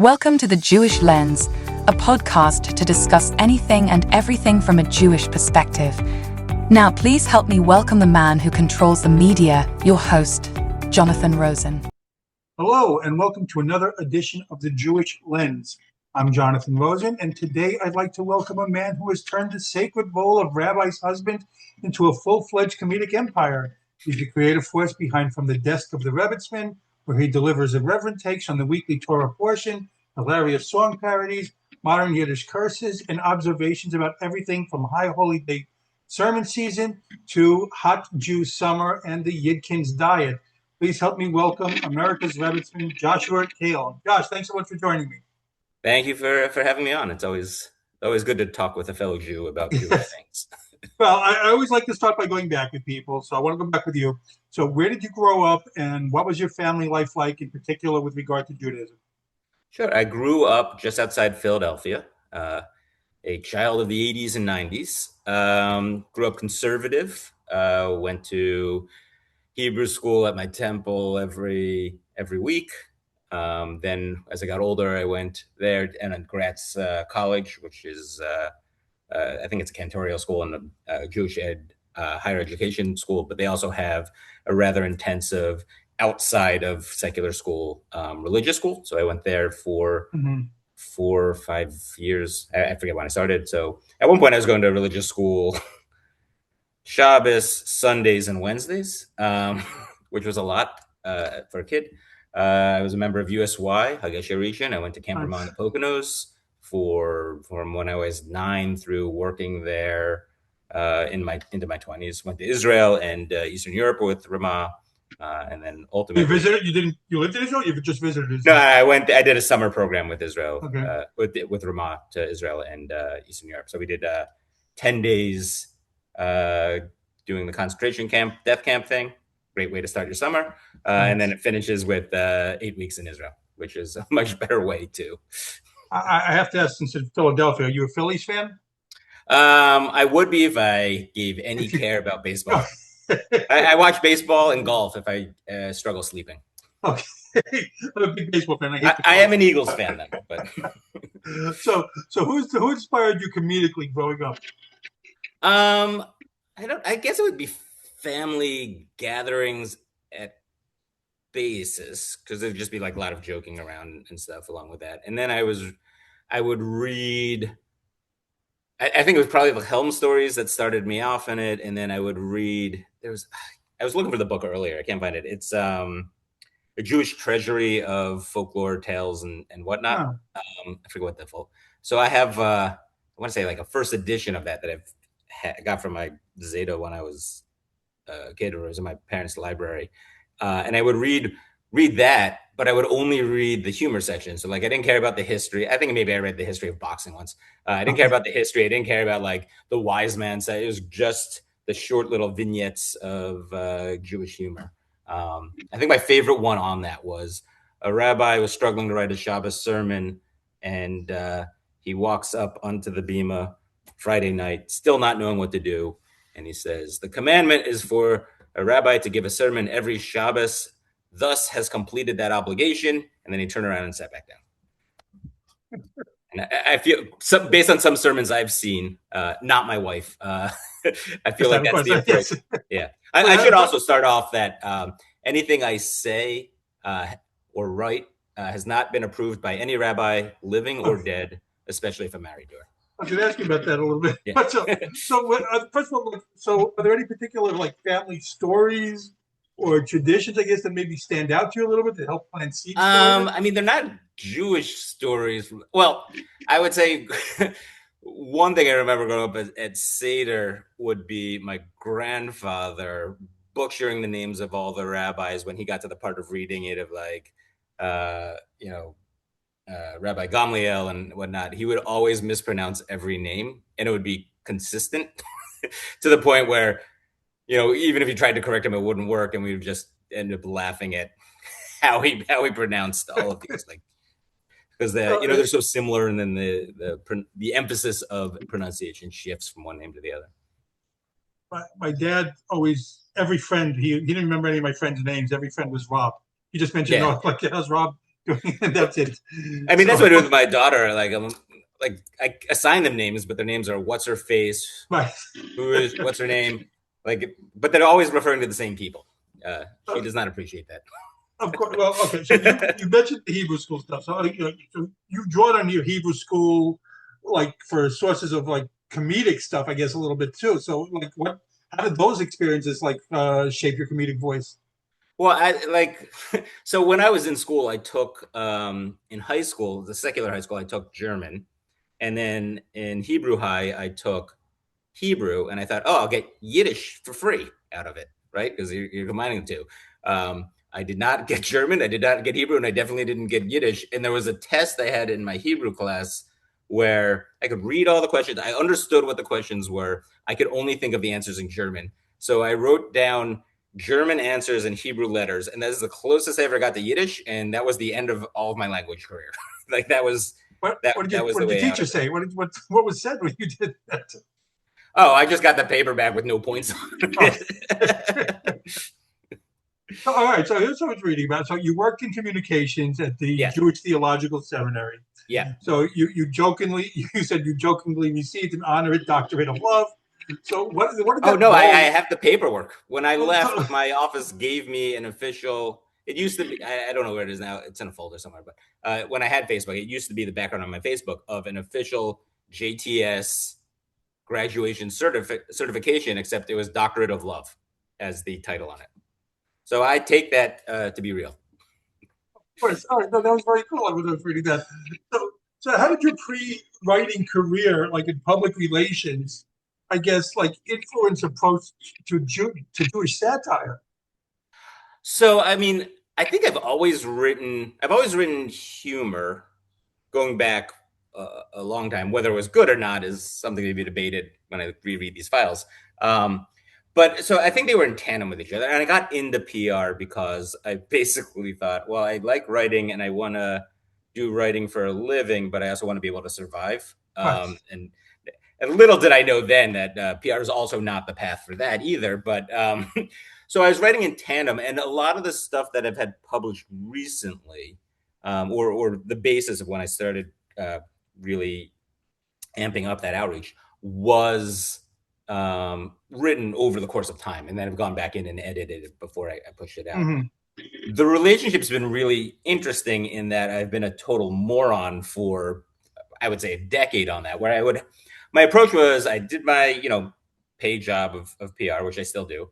Welcome to The Jewish Lens, a podcast to discuss anything and everything from a Jewish perspective. Now, please help me welcome the man who controls the media, your host, Jonathan Rosen. Hello, and welcome to another edition of The Jewish Lens. I'm Jonathan Rosen, and today I'd like to welcome a man who has turned the sacred role of rabbi's husband into a full-fledged comedic empire. He's the creative force behind From the Desk of the Rebbitzman, where he delivers irreverent takes on the weekly Torah portion, hilarious song parodies, modern Yiddish curses, and observations about everything from High Holy Day sermon season to hot Jew summer and the Yidkin's diet. Please help me welcome America's Rebbitzman, Joshua Kail. Josh, thanks so much for joining me. Thank you for having me on. It's always good to talk with a fellow Jew about Jewish things. Well, I always like to start by going back with people, so I want to go back with you. So where did you grow up, and what was your family life like, in particular with regard to Judaism? Sure. I grew up just outside Philadelphia, a child of the 80s and 90s. Grew up conservative, went to Hebrew school at my temple every week. Then as I got older, I went there and at Gratz College, which is, I think it's a cantorial school and a Jewish higher education school, but they also have a rather intensive outside of secular school religious school. So I went there for 4 or 5 years. I forget when I started. So at one point I was going to a religious school Shabbos, Sundays, and Wednesdays, which was a lot for a kid. I was a member of USY, Hagesh Region. I went to Camp Ramah in the Poconos from when I was 9 through working there into my 20s. Went to Israel and Eastern Europe with Ramah, and then ultimately You visited? You lived in Israel? You just visited Israel? No, I did a summer program with Israel, Okay. with Ramah to Israel and Eastern Europe. So we did 10 days doing the concentration camp, death camp thing. Great way to start your summer. And then it finishes with 8 weeks in Israel, which is a much better way too. I have to ask, since it's Philadelphia, are you a Phillies fan? I would be if I gave any care about baseball. I watch baseball and golf if I struggle sleeping. Okay. I'm a big baseball fan. I am an Eagles fan then. But So who inspired you comedically growing up? I guess it would be family gatherings at basis, because there'd just be like a lot of joking around and stuff along with that. And then I would read, I think it was probably the Helm stories that started me off in it. And then I would read, I was looking for the book earlier. I can't find it. It's a Jewish treasury of folklore tales and whatnot. I forget what the full. So I have, I want to say like a first edition of that I've got from my Zeta when I was a kid, or it was in my parents' library. And I would read that, but I would only read the humor section. So like, I didn't care about the history. I think maybe I read the history of boxing once. I didn't care about the history. I didn't care about like the wise man side. It was just the short little vignettes of Jewish humor. I think my favorite one on that was a rabbi was struggling to write a Shabbos sermon, and he walks up onto the bima Friday night, still not knowing what to do. And he says, "The commandment is for a rabbi to give a sermon every Shabbos, thus has completed that obligation." And then he turned around and sat back down. And I feel, based on some sermons I've seen, not my wife, I feel like that's the approach. Yeah. I should also start off that anything I say or write has not been approved by any rabbi, living or dead, especially if I'm married to her. I was going to ask you about that a little bit. Yeah. But first of all, so are there any particular like family stories or traditions, I guess, that maybe stand out to you a little bit to help plant seeds? I mean, they're not Jewish stories. Well, I would say one thing I remember growing up at Seder would be my grandfather butchering the names of all the rabbis when he got to the part of reading it of like, Rabbi Gamliel and whatnot. He would always mispronounce every name, and it would be consistent to the point where, even if you tried to correct him, it wouldn't work, and we would just end up laughing at how he pronounced all of these, like, because they're so similar, and then the emphasis of pronunciation shifts from one name to the other. My dad always, every friend, he didn't remember any of my friends' names. Every friend was Rob. He just mentioned, how's Rob? That's it. I mean, that's So, what I do with my daughter. Like I assign them names, but their names are what's her face, right. what's her name, like, but they're always referring to the same people. She does not appreciate that. Of course. Well, okay. So you mentioned the Hebrew school stuff. So, so you draw on your Hebrew school, like for sources of like comedic stuff, I guess a little bit too. So, like, what? How did those experiences like shape your comedic voice? Well, I like so when I was in school, I took in high school, the secular high school, I took German, and then in Hebrew high, I took Hebrew, and I thought, oh, I'll get Yiddish for free out of it, right? Because you're combining the two. I did not get German, I did not get Hebrew, and I definitely didn't get Yiddish. And there was a test I had in my Hebrew class where I could read all the questions. I understood what the questions were. I could only think of the answers in German. So I wrote down German answers and Hebrew letters, and that is the closest I ever got to Yiddish, and that was the end of all of my language career. Like that was that that was What the did your way out teacher of it. say? What was said when you did that? Oh, I just got the paper back with no points on Oh. it. So, all right. So here's what I was reading about. So you worked in communications at the Yes. Jewish Theological Seminary. Yeah. So you jokingly you said you jokingly received an honorary doctorate of love. So what did Oh that no, I role? have the paperwork. When I left, So, my office gave me an official. It used to be. I don't know where it is now. It's in a folder somewhere. But when I had Facebook, it used to be the background on my Facebook of an official JTS graduation certification, except it was Doctorate of Love as the title on it. So I take that to be real. of course, all right, no, that was very cool. I was reading that. So how did your pre-writing career, like in public relations, I guess, like influence approach to Jewish satire? So I mean, I think I've always written humor going back a long time. Whether it was good or not is something to be debated when I reread these files. But so I think they were in tandem with each other. And I got into PR because I basically thought, well, I like writing and I want to do writing for a living, but I also want to be able to survive. Right. And little did I know then that PR is also not the path for that either. But so I was writing in tandem, and a lot of the stuff that I've had published recently, or the basis of when I started really amping up that outreach, was written over the course of time, and then I've gone back in and edited it before I pushed it out. Mm-hmm. The relationship's been really interesting in that I've been a total moron for, I would say, a decade on that, where my approach was I did my, paid job of PR, which I still do.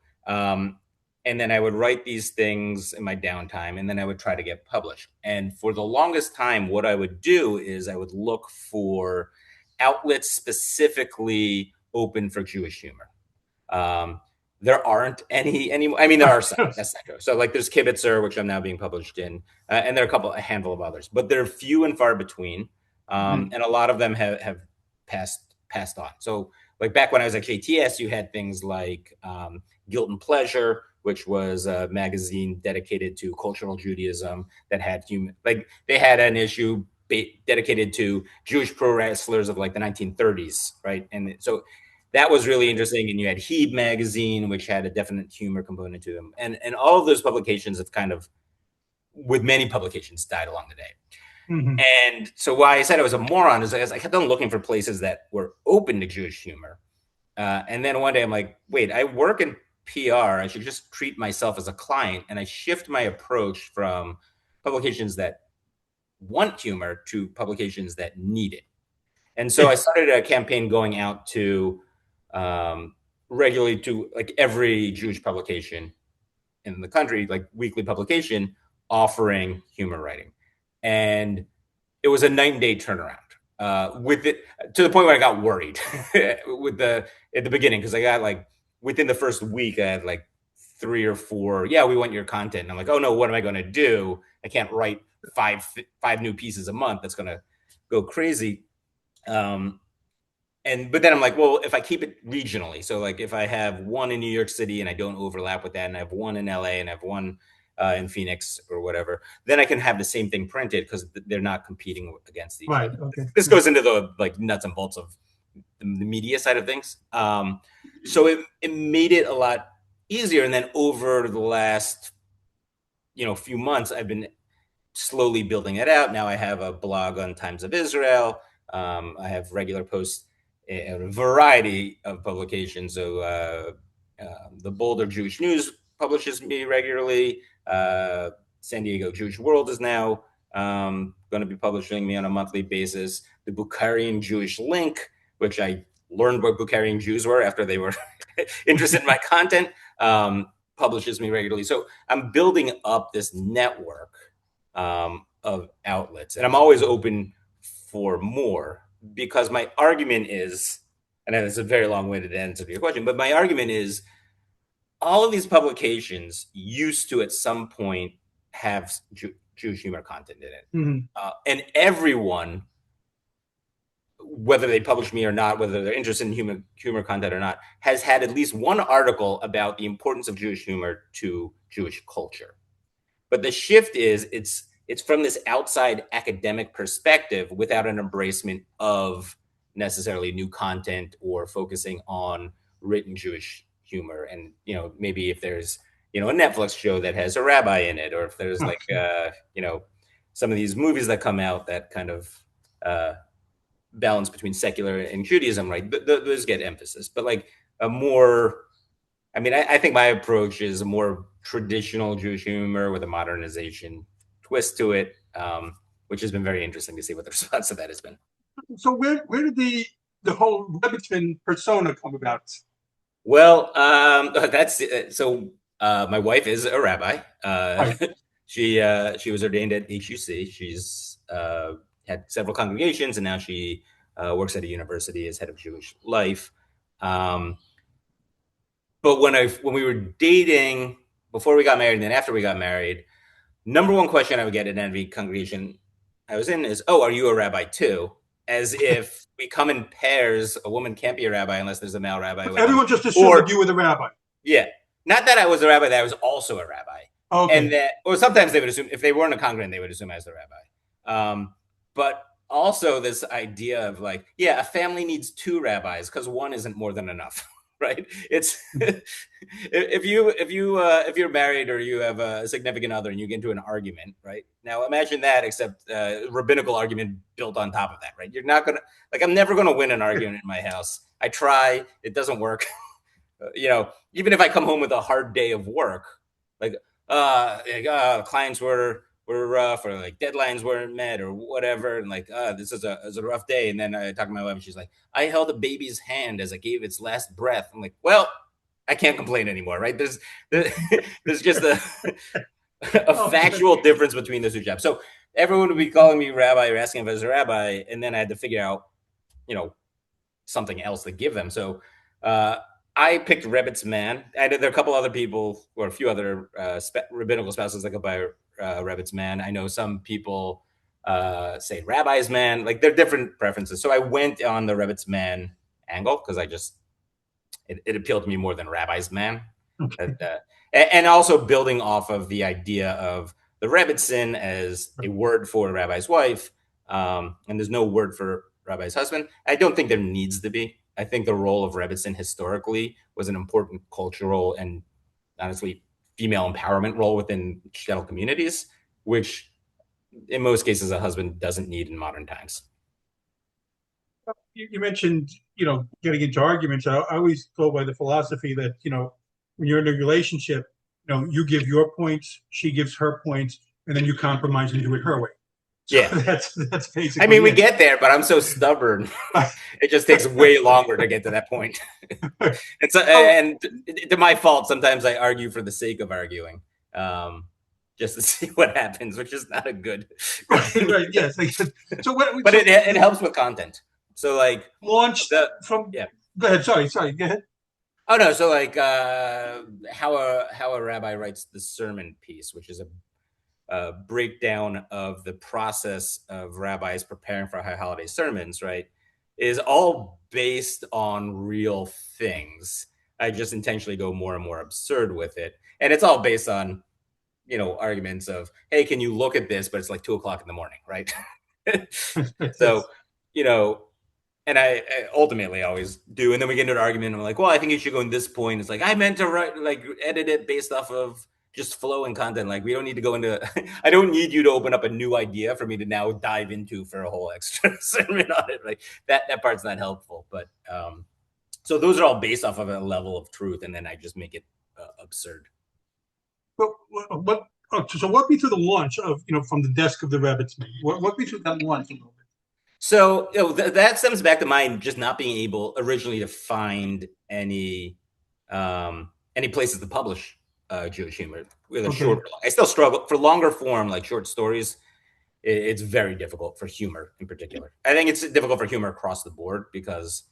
And then I would write these things in my downtime, and then I would try to get published. And for the longest time, what I would do is I would look for outlets specifically open for Jewish humor. There aren't any anymore. I mean, there are some. That's not true. So, like, there's Kibitzer, which I'm now being published in, and there are a handful of others, but they're few and far between, Mm-hmm. and a lot of them have passed on. So, like back when I was at JTS, you had things like Guilt and Pleasure, which was a magazine dedicated to cultural Judaism that had they had an issue dedicated to Jewish pro wrestlers of like the 1930s, right? And so that was really interesting. And you had Heeb magazine, which had a definite humor component to them. And all of those publications have kind of, with many publications, died along the day. Mm-hmm. And so why I said I was a moron is I kept on looking for places that were open to Jewish humor. And then one day I'm like, wait, I work in PR. I should just treat myself as a client. And I shift my approach from publications that want humor to publications that need it. And so I started a campaign going out to regularly to like every Jewish publication in the country, like weekly publication, offering humor writing. And it was a night and day turnaround with it, to the point where I got worried at the beginning, because I got like within the first week I had like 3 or 4. Yeah, we want your content. And I'm like, oh no, what am I going to do? I can't write five new pieces a month. That's going to go crazy. But then I'm like, well, if I keep it regionally, so like if I have one in New York City and I don't overlap with that, and I have one in LA and I have one in Phoenix or whatever, then I can have the same thing printed because they're not competing against each Right. other. Okay. This goes into the like nuts and bolts of the media side of things. So it made it a lot easier. And then over the last few months, I've been slowly building it out. Now I have a blog on Times of Israel. I have regular posts in a variety of publications. So the Boulder Jewish News publishes me regularly. San Diego Jewish World is now going to be publishing me on a monthly basis. The Bukharian Jewish Link, which I learned what Bukharian Jews were after they were interested in my content, publishes me regularly. So I'm building up this network of outlets, and I'm always open for more, because my argument is, and it's a very long-winded answer to your question, but my argument is all of these publications used to at some point have Jewish humor content in it. Mm-hmm. And everyone, whether they publish me or not, whether they're interested in humor content or not, has had at least one article about the importance of Jewish humor to Jewish culture. But the shift is it's from this outside academic perspective without an embracement of necessarily new content or focusing on written Jewish humor. And, maybe if there's, a Netflix show that has a rabbi in it, or if there's like, some of these movies that come out that kind of balance between secular and Judaism, right? Those get emphasis. But like a more, I think my approach is a more traditional Jewish humor with a modernization twist to it, which has been very interesting to see what the response to that has been. So where did the whole Rebbitzman persona come about? Well, that's so. My wife is a rabbi. Right. She was ordained at HUC. She's had several congregations, and now she works at a university as head of Jewish life. But when we were dating, before we got married and then after we got married, number one question I would get in every congregation I was in is, "Oh, are you a rabbi too?" As if we come in pairs. A woman can't be a rabbi unless there's a male rabbi. Everyone just assumed that you were the rabbi. Yeah. Not that I was a rabbi, that I was also a rabbi. Okay. And that, or sometimes they would assume, if they weren't a congregant, they would assume I was the rabbi. But also this idea of like, a family needs two rabbis because one isn't more than enough, right? It's if you're married or you have a significant other and you get into an argument, right? Now imagine that, except rabbinical argument built on top of that, right? You're not gonna, like, I'm never gonna win an argument in my house. I try, it doesn't work. Even if I come home with a hard day of work, like clients were rough, or like deadlines weren't met or whatever, and like this is a rough day, and then I talk to my wife and she's like, I held a baby's hand as it gave its last breath. I'm like, well, I can't complain anymore, right? There's just a factual difference between the two jobs. So everyone would be calling me rabbi or asking if I was a rabbi, and then I had to figure out something else to give them. So I picked Rebbitzman. There are a couple other people, or a few other rabbinical spouses that go by Rebbitzman. I know some people say Rabbi's Man. Like, there are different preferences. So I went on the Rebbitzman angle because it appealed to me more than Rabbi's Man. Okay. And also building off of the idea of the Rebbitzin as a word for rabbi's wife, and there's no word for rabbi's husband. I don't think there needs to be. I think the role of Rebbitzin historically was an important cultural and, honestly, female empowerment role within shtetl communities, which in most cases a husband doesn't need in modern times. You mentioned, getting into arguments. I always go by the philosophy that, when you're in a relationship, you give your points, she gives her points, and then you compromise and do it her way. So yeah, that's basically. We get there, but I'm so stubborn. It just takes way longer to get to that point. And to my fault, sometimes I argue for the sake of arguing, just to see what happens, which is not a good. Right. Yes. But it helps with content. So like launched from. Yeah. Go ahead. Sorry. Go ahead. Oh no. So like how a rabbi writes the sermon piece, which is a breakdown of the process of rabbis preparing for high holiday sermons, right, is all based on real things. I just intentionally go more and more absurd with it. And it's all based on, arguments of, hey, can you look at this? But it's like 2:00 in the morning, right? So, and I ultimately always do. And then we get into an argument. And I'm like, well, I think you should go in this point. It's like, I meant to edit it based off of just flowing content. Like we don't need to go into. I don't need you to open up a new idea for me to now dive into for a whole extra sermon on it. Like that part's not helpful. But so those are all based off of a level of truth, and then I just make it absurd. But so walk me through the launch of from the desk of the Rebbitzman. Walk me through that launch a little bit. So that stems back to mine just not being able originally to find any places to publish Jewish humor with a short. I still struggle for longer form like short stories. It's very difficult for humor in particular. I think it's difficult for humor across the board because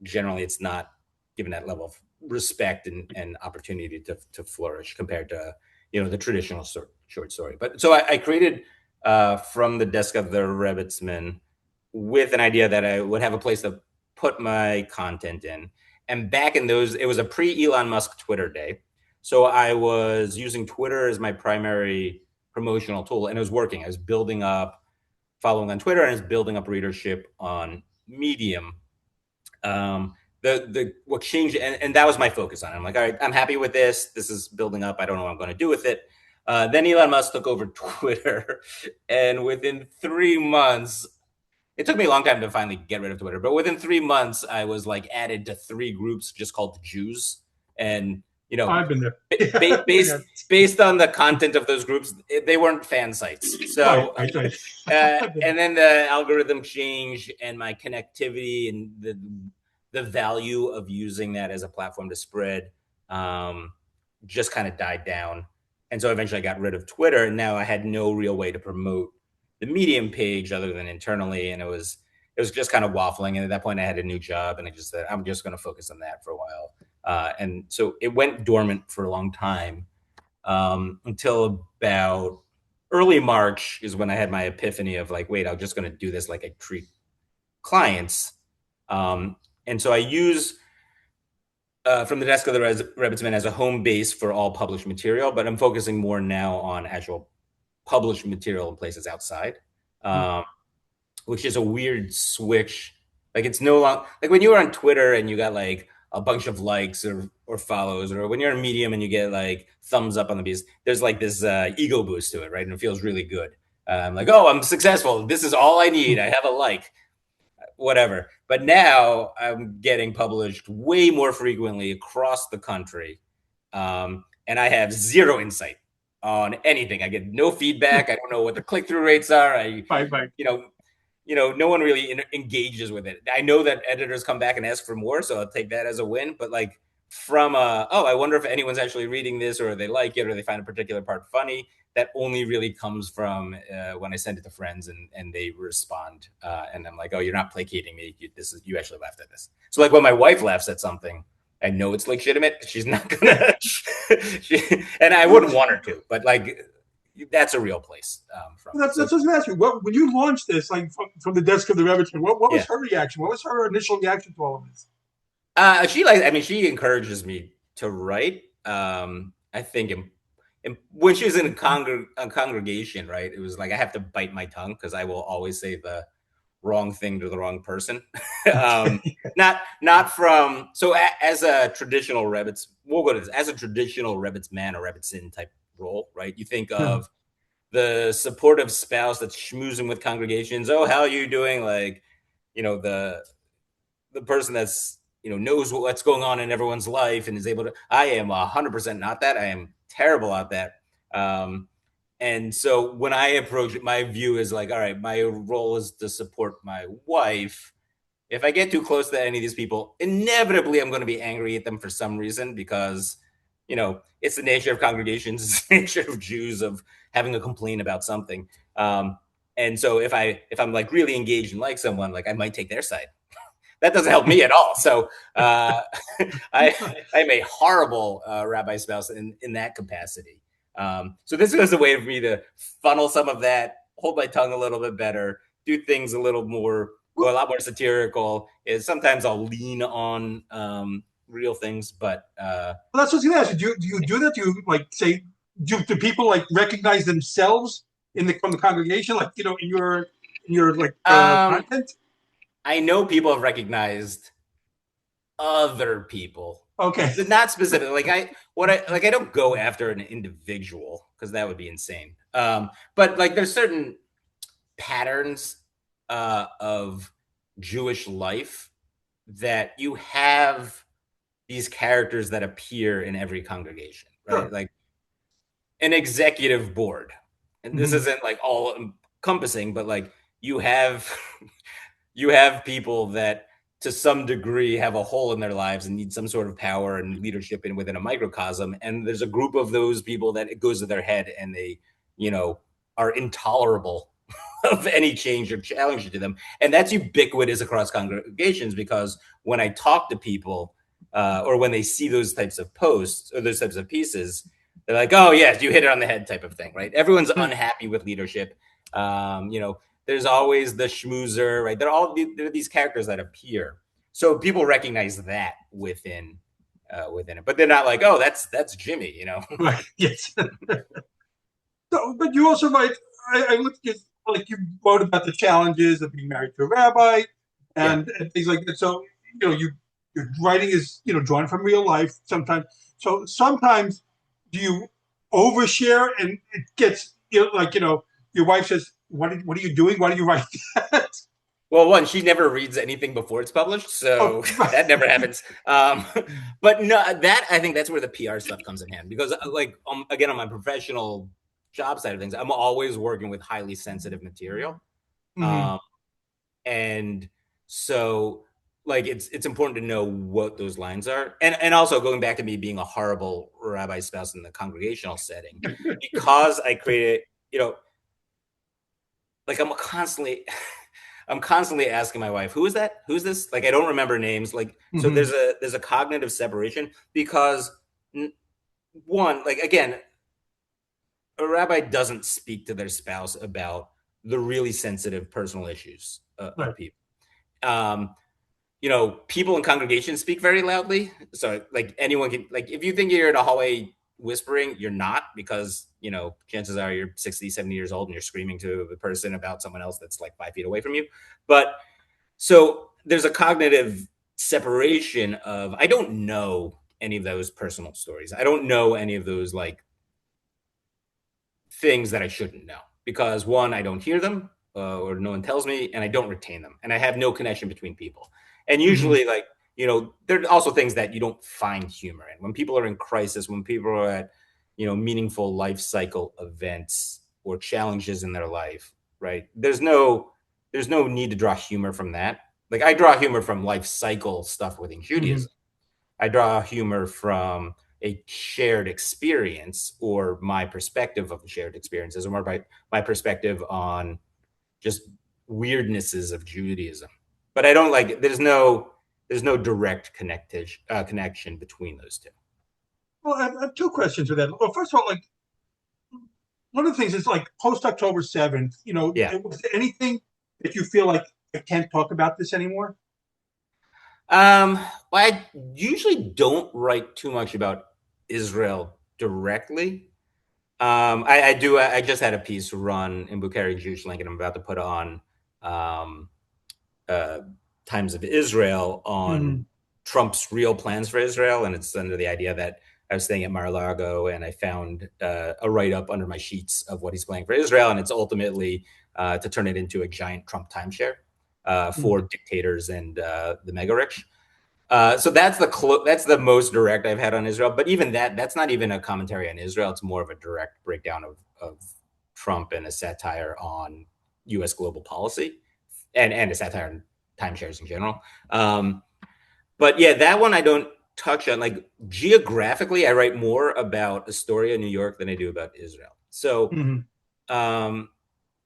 generally it's not given that level of respect and opportunity to flourish compared to the traditional short story. But so I created from the desk of the Rebbitzman with an idea that I would have a place to put my content in. And back in those, it was a pre-Elon Musk Twitter day. So I was using Twitter as my primary promotional tool, and it was working. I was building up following on Twitter, and I was building up readership on Medium. What changed, and that was my focus on it. I'm like, all right, I'm happy with this. This is building up. I don't know what I'm going to do with it. Then Elon Musk took over Twitter, and within 3 months, it took me a long time to finally get rid of Twitter, but within 3 months, I was like added to 3 groups just called the Jews. And, I've been there. based on the content of those groups, they weren't fan sites. So, right. And then the algorithm changed and my connectivity and the value of using that as a platform to spread just kind of died down. And so eventually I got rid of Twitter, and now I had no real way to promote the Medium page other than internally, and it was just kind of waffling. And at that point, I had a new job, and I just said I'm just going to focus on that for a while. And so it went dormant for a long time until about early March is when I had my epiphany of like, wait, I'm just going to do this like I treat clients. And so I use from the desk of the Rebbitzman as a home base for all published material, but I'm focusing more now on actual published material in places outside, which is a weird switch. Like it's no longer like when you were on Twitter and you got like a bunch of likes or follows, or when you're on Medium and you get like thumbs up on the piece, there's like this ego boost to it, right? And it feels really good. I'm like, oh, I'm successful. This is all I need. I have a like, whatever. But now I'm getting published way more frequently across the country. And I have zero insight on anything. I get no feedback. I don't know what the click-through rates are. No one really engages with it. I know that editors come back and ask for more, so I'll take that as a win. But like from I wonder if anyone's actually reading this, or they like it, or they find a particular part funny. That only really comes from when I send it to friends and they respond. And I'm like, oh, you're not placating me. You actually laughed at this. So like when my wife laughs at something, I know it's legitimate. She's not gonna, and I wouldn't want her to, but like that's a real place. That's what I was going to ask you. When you launched this, like from the desk of the Rebbitzman, what was her reaction? What was her initial reaction to all of this? She encourages me to write. I think when she was in a congregation, right, it was like I have to bite my tongue because I will always say the wrong thing to the wrong person. Not from, so as a traditional Rebbitz, we'll go to this, as a traditional Rebbitzman or Rebbitzin type role, right? You think of the supportive spouse that's schmoozing with congregations. Oh, how are you doing? Like, the person that's, knows what's going on in everyone's life and is able to, I am 100% not that. I am terrible at that. And so when I approach it, my view is like, all right, my role is to support my wife. If I get too close to any of these people, inevitably I'm going to be angry at them for some reason because, it's the nature of congregations, it's the nature of Jews of having a complaint about something. And so if I'm like really engaged and like someone, like I might take their side. That doesn't help me at all. So I'm a horrible rabbi spouse in that capacity. So this was a way for me to funnel some of that, hold my tongue a little bit better, do things a lot more satirical. Sometimes I'll lean on real things, but well, that's what I was going to ask you. Do you do that? Do you like say? Do people like recognize themselves from the congregation, like in your like content? I know people have recognized other people Okay. Not specific. I don't go after an individual because that would be insane. But like there's certain patterns of Jewish life that you have these characters that appear in every congregation, right? Sure. Like an executive board. And this Mhm. isn't like all encompassing, but like you have you have people that to some degree have a hole in their lives and need some sort of power and leadership within a microcosm, and there's a group of those people that it goes to their head and they are intolerable of any change or challenge to them, and that's ubiquitous across congregations because when I talk to people or when they see those types of posts or those types of pieces, they're like, oh yes, you hit it on the head type of thing, right? Everyone's unhappy with leadership. There's always the schmoozer, right? They're these characters that appear, so people recognize that within it, but they're not like, oh, that's Jimmy. Right. Yes. So, but you also write. I looked at like you wrote about the challenges of being married to a rabbi, Yeah. and things like that. So your writing is drawn from real life sometimes. So sometimes do you overshare and it gets your wife says, what are you doing? Why do you write that? Well, one, she never reads anything before it's published, Oh, so right. that never happens. But no, I think that's where the PR stuff comes in hand because, like, again, on my professional job side of things, I'm always working with highly sensitive material, Mhm. um, and so like it's important to know what those lines are, and also going back to me being a horrible rabbi spouse in the congregational setting because I created, like I'm constantly asking my wife, who is that? Who's this? Like I don't remember names. Like so Mhm. there's a cognitive separation because one, like again, a rabbi doesn't speak to their spouse about the really sensitive personal issues Right. of people. Um, people in congregations speak very loudly. So like anyone can, like if you think you're in a hallway whispering, you're not, because, chances are you're 60, 70 years old and you're screaming to the person about someone else that's like 5 feet away from you. But so there's a cognitive separation of, I don't know any of those personal stories. I don't know any of those like things that I shouldn't know because one, I don't hear them or no one tells me, and I don't retain them, and I have no connection between people. And Mhm. usually, like there are also things that you don't find humor in when people are in crisis, when people are at meaningful life cycle events or challenges in their life. Right? There's no need to draw humor from that. Like I draw humor from life cycle stuff within Mhm. Judaism. I draw humor from a shared experience or my perspective of the shared experiences, or more by my perspective on just weirdnesses of Judaism. But I don't like, there's no direct connection between those two. Well, I have two questions for that. Well, first of all, like one of the things is like post October 7th, Yeah. was there anything that you feel like I can't talk about this anymore? Um, well, I usually don't write too much about Israel directly. I do. I just had a piece run in Bukhari Jewish Link, and I'm about to put on um, uh, Times of Israel on Mhm. Trump's real plans for Israel, and it's under the idea that I was staying at Mar-a-Lago and I found a write-up under my sheets of what he's planning for Israel, and it's ultimately to turn it into a giant Trump timeshare for dictators and the mega rich. So that's the most direct I've had on Israel. But even that's not even a commentary on Israel. It's more of a direct breakdown of Trump and a satire on U.S. global policy and a satire on timeshares in general. But yeah, that one I don't touch on. Like geographically, I write more about Astoria, New York, than I do about Israel. So, Mhm. um,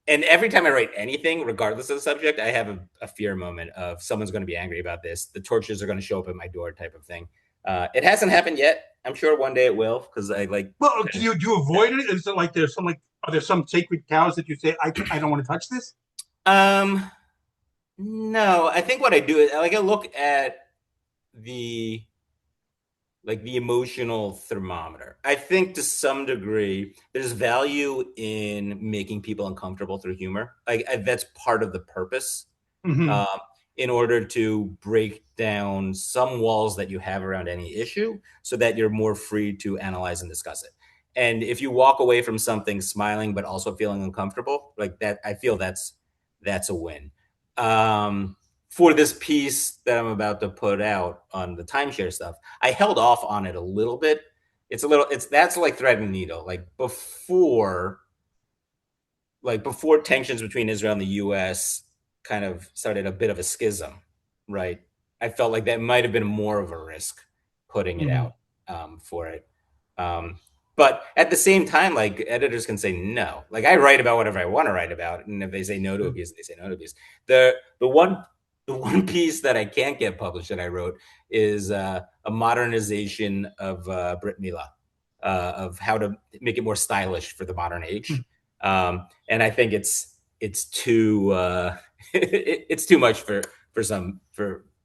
and every time I write anything, regardless of the subject, I have a fear moment of someone's going to be angry about this. The torches are going to show up at my door, type of thing. It hasn't happened yet. I'm sure one day it will because I like. Well, do you avoid it? Is it like there's some like are there some sacred cows that you say I don't want to touch this? Um, no, I think what I do is I look at the the emotional thermometer. I think to some degree there's value in making people uncomfortable through humor. That's part of the purpose. Hmm. Um, in order to break down some walls that you have around any issue so that you're more free to analyze and discuss it. And if you walk away from something smiling but also feeling uncomfortable, like that, I feel that's a win. For this piece that I'm about to put out on the timeshare stuff, I held off on it a little bit. That's like threading a needle. Before tensions between Israel and the U.S. kind of started a bit of a schism, right? I felt like that might have been more of a risk putting it out for it. But at the same time, like, editors can say no. Like, I write about whatever I want to write about, and if they say no to a piece, they say no to a piece. The one piece that I can't get published that I wrote is a modernization of Brit Milah, of how to make it more stylish for the modern age. And I think it's too it's too much for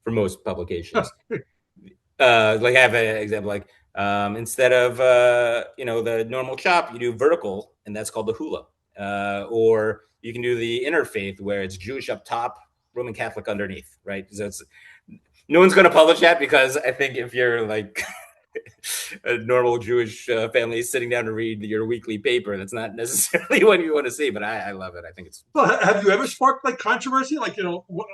most publications. Like, I have an example, like, instead of the normal chop, you do vertical, and that's called the hula. Or you can do the interfaith, where it's Jewish up top, Roman Catholic underneath, right? So no one's going to publish that, because I think if you're like a normal Jewish family sitting down to read your weekly paper, that's not necessarily what you want to see. But I love it. I think it's. Well, have you ever sparked like controversy, like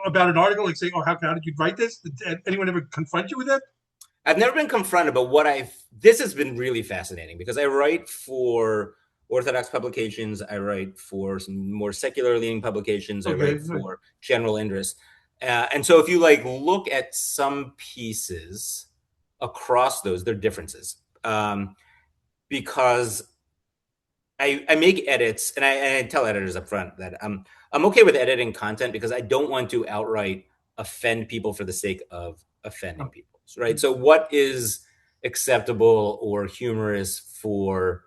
about an article, like saying, "Oh, how did you write this?" Did anyone ever confront you with that? I've never been confronted, but this has been really fascinating, because I write for Orthodox publications, I write for some more secular leaning publications, I write for general interest, and so if you like look at some pieces across those, there are differences, because I make edits, and I tell editors up front that I'm okay with editing content, because I don't want to outright offend people for the sake of offending people. Right. So what is acceptable or humorous for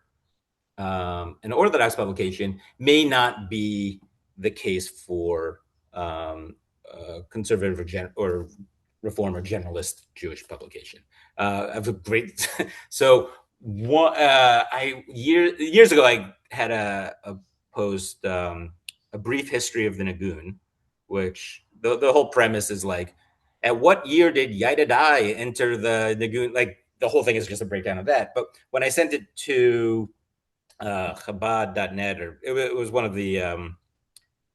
an Orthodox publication may not be the case for conservative or reform or generalist Jewish publication. I have a great. So years ago, I had a post, a brief history of the Nagun, which the whole premise is like, at what year did Yadidai enter the Nagun? Like, the whole thing is just a breakdown of that. But when I sent it to Chabad.net, or it was one of the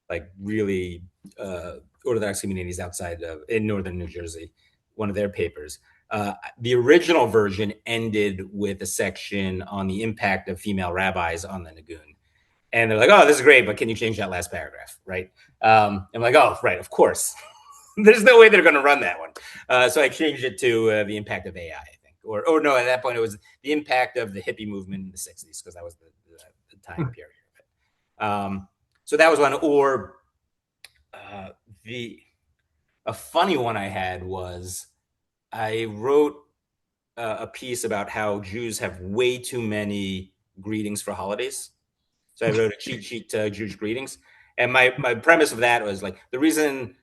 like really Orthodox communities in northern New Jersey, one of their papers, the original version ended with a section on the impact of female rabbis on the Nagun. And they're like, "Oh, this is great, but can you change that last paragraph?" Right? I'm like, "Oh, right, of course." There's no way they're going to run that one. So I changed it to the impact of AI, I think. Or no, at that point, it was the impact of the hippie movement in the 60s, because that was the time period of it. So that was one. Or a funny one I had was, I wrote a piece about how Jews have way too many greetings for holidays. So I wrote a cheat sheet to Jewish greetings. And my premise of that was like, the reason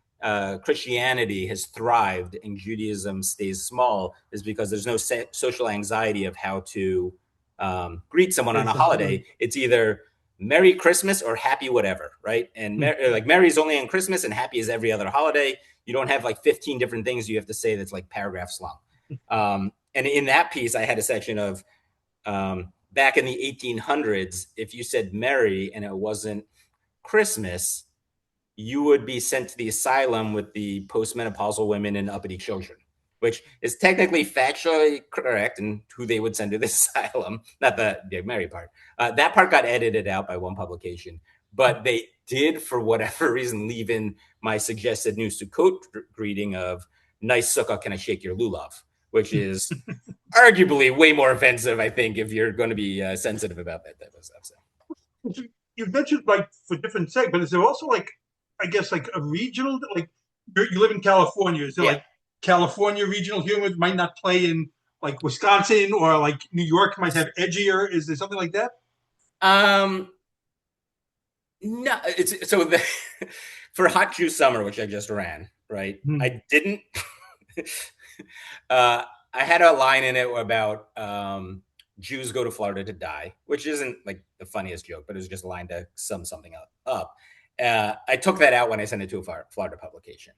Christianity has thrived and Judaism stays small is because there's no social anxiety of how to greet someone on a holiday. It's either Merry Christmas or Happy whatever, right? And like, Merry is only on Christmas and Happy is every other holiday. You don't have like 15 different things you have to say that's like paragraphs long. And in that piece, I had a section of back in the 1800s, if you said Merry and it wasn't Christmas, you would be sent to the asylum with the postmenopausal women and uppity children, which is technically factually correct, and who they would send to the asylum, not the Mary part. That part got edited out by one publication, but they did, for whatever reason, leave in my suggested new Sukkot greeting of "Nice sukkah, can I shake your lulav?" which is arguably way more offensive, I think, if you're going to be sensitive about that type of stuff. So. You mentioned like for different segments, but is there also like, I guess, like a regional, like you live in California, is there like California regional humor might not play in like Wisconsin, or like New York might have edgier? Is there something like that? No, it's so for Hot Jew Summer, which I just ran, right? I didn't. I had a line in it about Jews go to Florida to die, which isn't like the funniest joke, but it was just a line to sum something up. I took that out when I sent it to a Florida publication.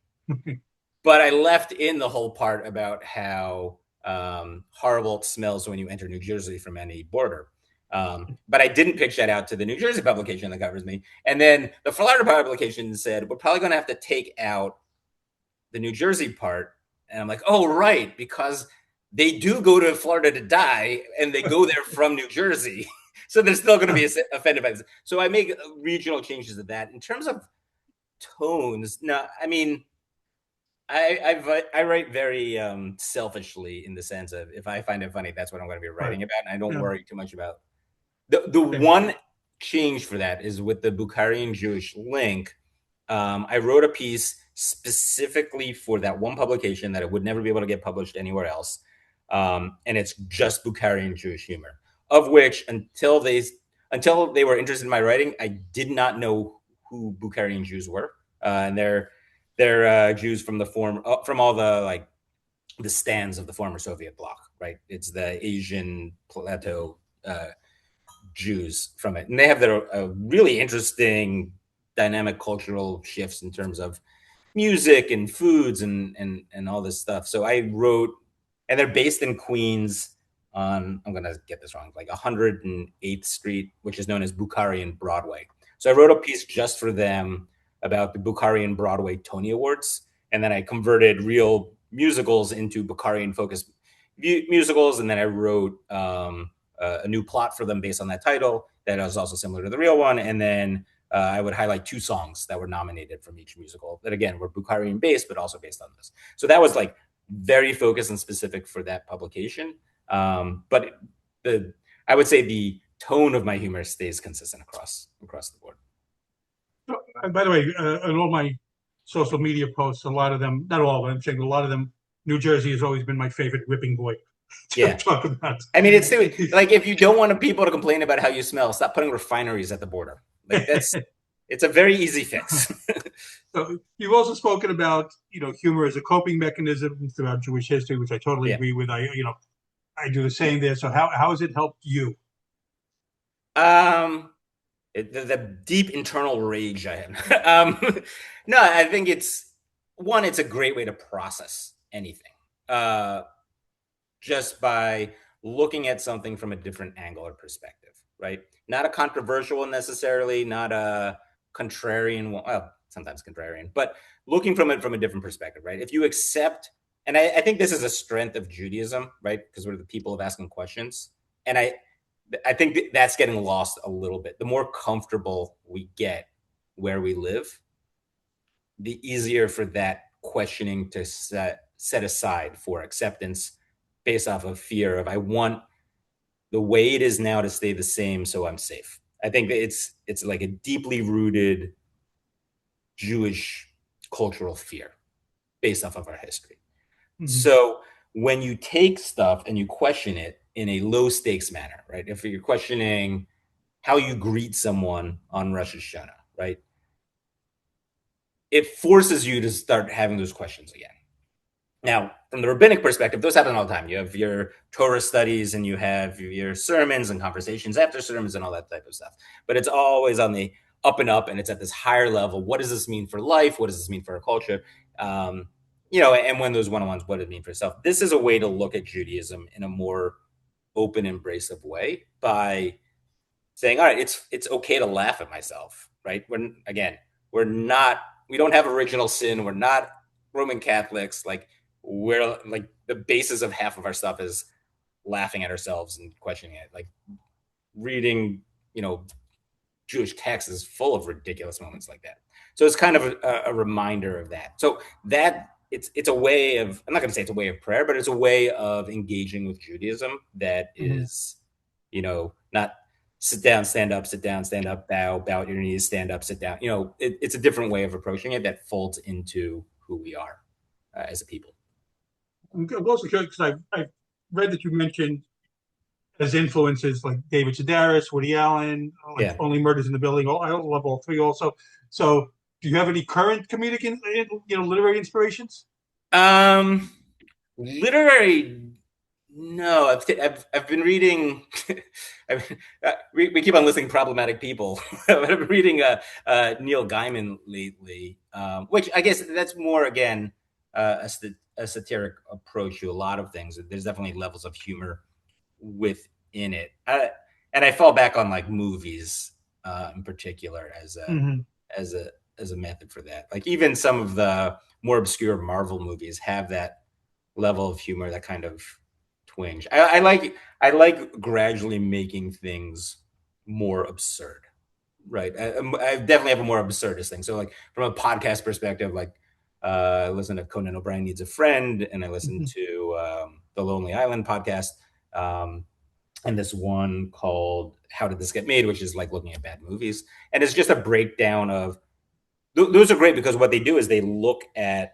But I left in the whole part about how horrible it smells when you enter New Jersey from any border. But I didn't pitch that out to the New Jersey publication that covers me. And then the Florida publication said, we're probably going to have to take out the New Jersey part. And I'm like, oh, right, because they do go to Florida to die and they go there from New Jersey. So they're still going to be offended by this. So I make regional changes to that. In terms of tones, no, I mean, I write very selfishly in the sense of if I find it funny, that's what I'm going to be writing about. And I don't worry too much about the one change for that is with the Bukharian Jewish link. I wrote a piece specifically for that one publication that it would never be able to get published anywhere else. And it's just Bukharian Jewish humor, of which until they were interested in my writing, I did not know who Bukharian Jews were. And they're Jews from from all the the stands of the former Soviet bloc, right? It's the Asian plateau Jews from it, and they have their really interesting dynamic cultural shifts in terms of music and foods and all this stuff. So I wrote, and they're based in Queens on, I'm gonna get this wrong, like 108th Street, which is known as Bukharian Broadway. So I wrote a piece just for them about the Bukharian Broadway Tony Awards, and then I converted real musicals into Bukharian focused musicals, and then I wrote a new plot for them based on that title that was also similar to the real one, and then I would highlight 2 songs that were nominated from each musical that again were Bukharian based, but also based on this. So that was like very focused and specific for that publication. But I would say the tone of my humor stays consistent across the board. By the way, in all my social media posts, a lot of them, not all, but I'm saying a lot of them, New Jersey has always been my favorite whipping boy. Yeah. Talk about. I mean, it's like if you don't want people to complain about how you smell, stop putting refineries at the border. Like it's a very easy fix. So you've also spoken about humor as a coping mechanism throughout Jewish history, which I totally agree with. I do the same there. So how has it helped you? The deep internal rage I have. No, I think it's a great way to process anything. Just by looking at something from a different angle or perspective, right? Not a controversial one necessarily, not a contrarian one. Well, sometimes contrarian, but looking from it from a different perspective, right? If you accept, and I think this is a strength of Judaism, right? Because we're the people of asking questions. And I think that's getting lost a little bit. The more comfortable we get where we live, the easier for that questioning to set aside for acceptance based off of fear of I want the way it is now to stay the same so I'm safe. I think that it's like a deeply rooted Jewish cultural fear based off of our history. Mm-hmm. So when you take stuff and you question it in a low stakes manner, right? If you're questioning how you greet someone on Rosh Hashanah, right? It forces you to start having those questions again. Now, from the rabbinic perspective, those happen all the time. You have your Torah studies and you have your sermons and conversations after sermons and all that type of stuff. But it's always on the up and up, and it's at this higher level. What does this mean for life? What does this mean for our culture? And when those one-on-ones, what does it mean for yourself? This is a way to look at Judaism in a more open, embracive way by saying, all right, it's okay to laugh at myself, right? We don't have original sin. We're not Roman Catholics. We're like the basis of half of our stuff is laughing at ourselves and questioning it. Like reading, Jewish text is full of ridiculous moments like that. So it's kind of a reminder of that. So that it's a way of, I'm not going to say it's a way of prayer, but it's a way of engaging with Judaism that is, not sit down, stand up, bow at your knees, stand up, sit down. It's a different way of approaching it that folds into who we are as a people. I'm also curious because I've read that you mentioned as influences like David Sedaris, Woody Allen, Only Murders in the Building. I love all 3 also. So do you have any current comedic, literary inspirations? Literary, No, I've been reading. I mean, we keep on listing problematic people. I've been reading Neil Gaiman lately, which I guess that's more again a satiric approach to a lot of things. There's definitely levels of humor within it, and I fall back on like movies in particular Mm-hmm. as a as a method for that. Like even some of the more obscure Marvel movies have that level of humor, that kind of twinge. I like gradually making things more absurd, right? I definitely have a more absurdist thing. So like from a podcast perspective, like I listen to Conan O'Brien Needs a Friend, and I listen Mm-hmm. to the Lonely Island podcast, um, and this one called How Did This Get Made, which is like looking at bad movies, and it's just a breakdown of those are great because what they do is they look at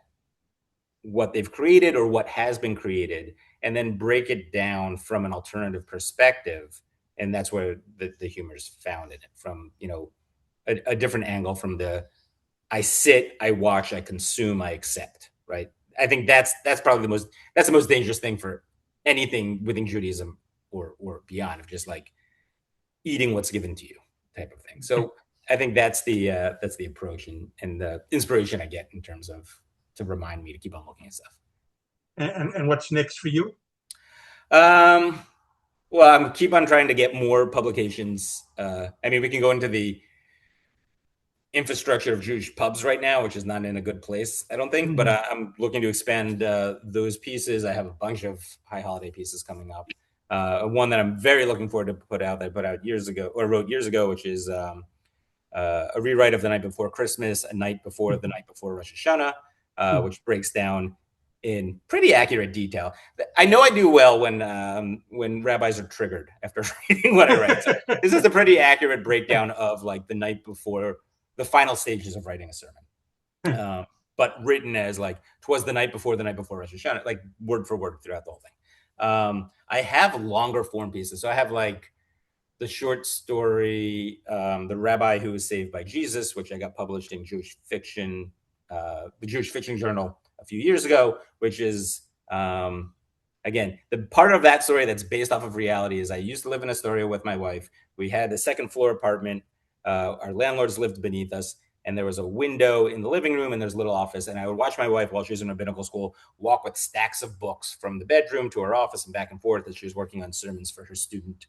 what they've created or what has been created and then break it down from an alternative perspective, and that's where the humor is found in it, from a different angle, from the I sit, I watch, I consume, I accept, right? I think that's probably the most dangerous thing for anything within Judaism or beyond, of just like eating what's given to you type of thing. So I think that's the approach and the inspiration I get in terms of to remind me to keep on looking at stuff. And what's next for you? Um, well, I'm keep on trying to get more publications. I mean, we can go into the infrastructure of Jewish pubs right now, which is not in a good place, I don't think. But Mm-hmm. I'm looking to expand those pieces. I have a bunch of high holiday pieces coming up. One that I'm very looking forward to put out, that I put out years ago, or wrote years ago, which is a rewrite of The Night Before Christmas, a night before the night before Rosh Hashanah, Mm-hmm. which breaks down in pretty accurate detail. I know I do well when rabbis are triggered after reading what I write. So this is a pretty accurate breakdown of like the night before, the final stages of writing a sermon, but written as like twas the night before Rosh Hashanah, like word for word throughout the whole thing. I have longer form pieces, so I have like the short story, The Rabbi Who Was Saved by Jesus, which I got published in Jewish Fiction, the Jewish Fiction Journal a few years ago, which is, again, the part of that story that's based off of reality is I used to live in Astoria with my wife. We had a second floor apartment. Our landlords lived beneath us, and there was a window in the living room, and there's a little office. And I would watch my wife while she was in rabbinical school walk with stacks of books from the bedroom to her office and back and forth as she was working on sermons for her student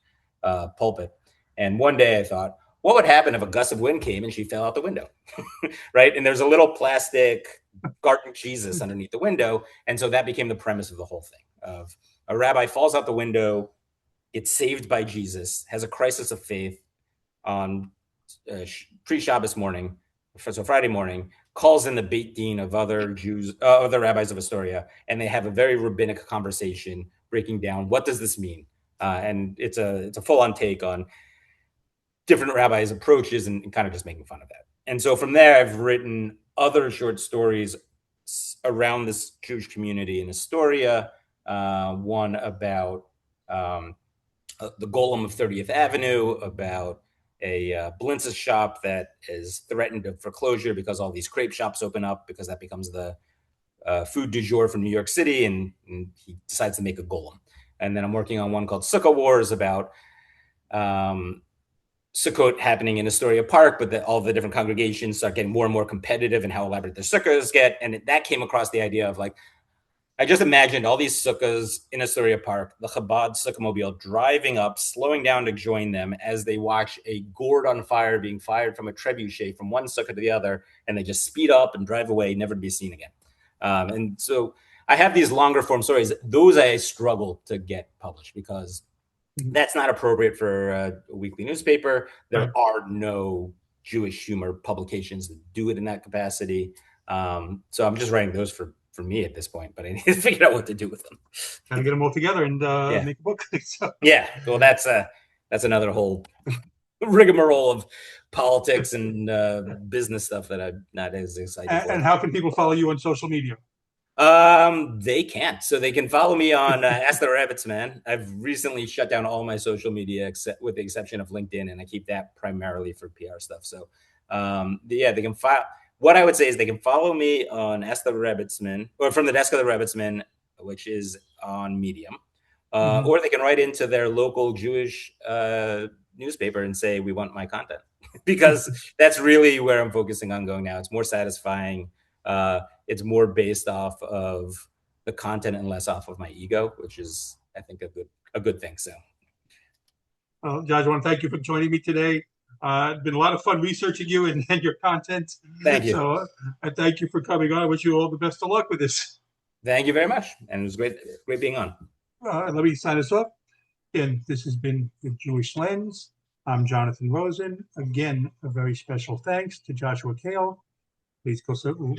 pulpit. And one day I thought, what would happen if a gust of wind came and she fell out the window? Right? And there's a little plastic garden Jesus underneath the window. And so that became the premise of the whole thing, of a rabbi falls out the window, gets saved by Jesus, has a crisis of faith on pre-Shabbos morning, so Friday morning, calls in the Beit Din of other Jews, other rabbis of Astoria, and they have a very rabbinic conversation breaking down what does this mean. And it's a full on take on different rabbis' approaches and kind of just making fun of that. And so from there, I've written other short stories around this Jewish community in Astoria. One about the Golem of 30th Avenue, about a Blintz's shop that is threatened of foreclosure because all these crepe shops open up, because that becomes the food du jour from New York City, and he decides to make a golem. And then I'm working on one called Sukkah Wars, about Sukkot happening in Astoria Park, but all the different congregations start getting more and more competitive in how elaborate their sukkahs get. And that came across the idea of like, I just imagined all these sukkahs in Astoria Park, the Chabad Sukkah-mobile driving up, slowing down to join them as they watch a gourd on fire being fired from a trebuchet from one sukkah to the other, and they just speed up and drive away, never to be seen again. And so I have these longer form stories. Those I struggle to get published because that's not appropriate for a weekly newspaper. There Right. are no Jewish humor publications that do it in that capacity. So I'm just writing those for me at this point, but I need to figure out what to do with them. Trying to get them all together and Yeah. make a book. So, Yeah. Well, that's another whole rigmarole of politics and business stuff that I'm not as excited for. and how can people follow you on social media? They can't. So they can follow me on Ask the Rebbitzman. I've recently shut down all my social media except with the exception of LinkedIn, and I keep that primarily for PR stuff. So, yeah, they can file. What I would say is they can follow me on Ask the Rebbitzman, or From the Desk of the Rebbitzman, which is on Medium, Or they can write into their local Jewish newspaper and say, we want my content. Because that's really where I'm focusing on going now. It's more satisfying. It's more based off of the content and less off of my ego, which is, I think, a good thing. So, well, Josh, I want to thank you for joining me today. It's been a lot of fun researching you and your content. Thank you. So I thank you for coming on. I wish you all the best of luck with this. Thank you very much. And it was great being on. Let me sign us off. Again, this has been The Jewish Lens. I'm Jonathan Rosen. Again, a very special thanks to Joshua Kail. Please go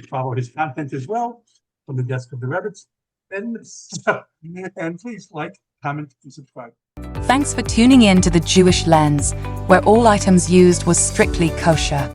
follow his content as well from the desk of the Rebbitzman. And please like, comment, and subscribe. Thanks for tuning in to The Jewish Lens, where all items used was strictly kosher.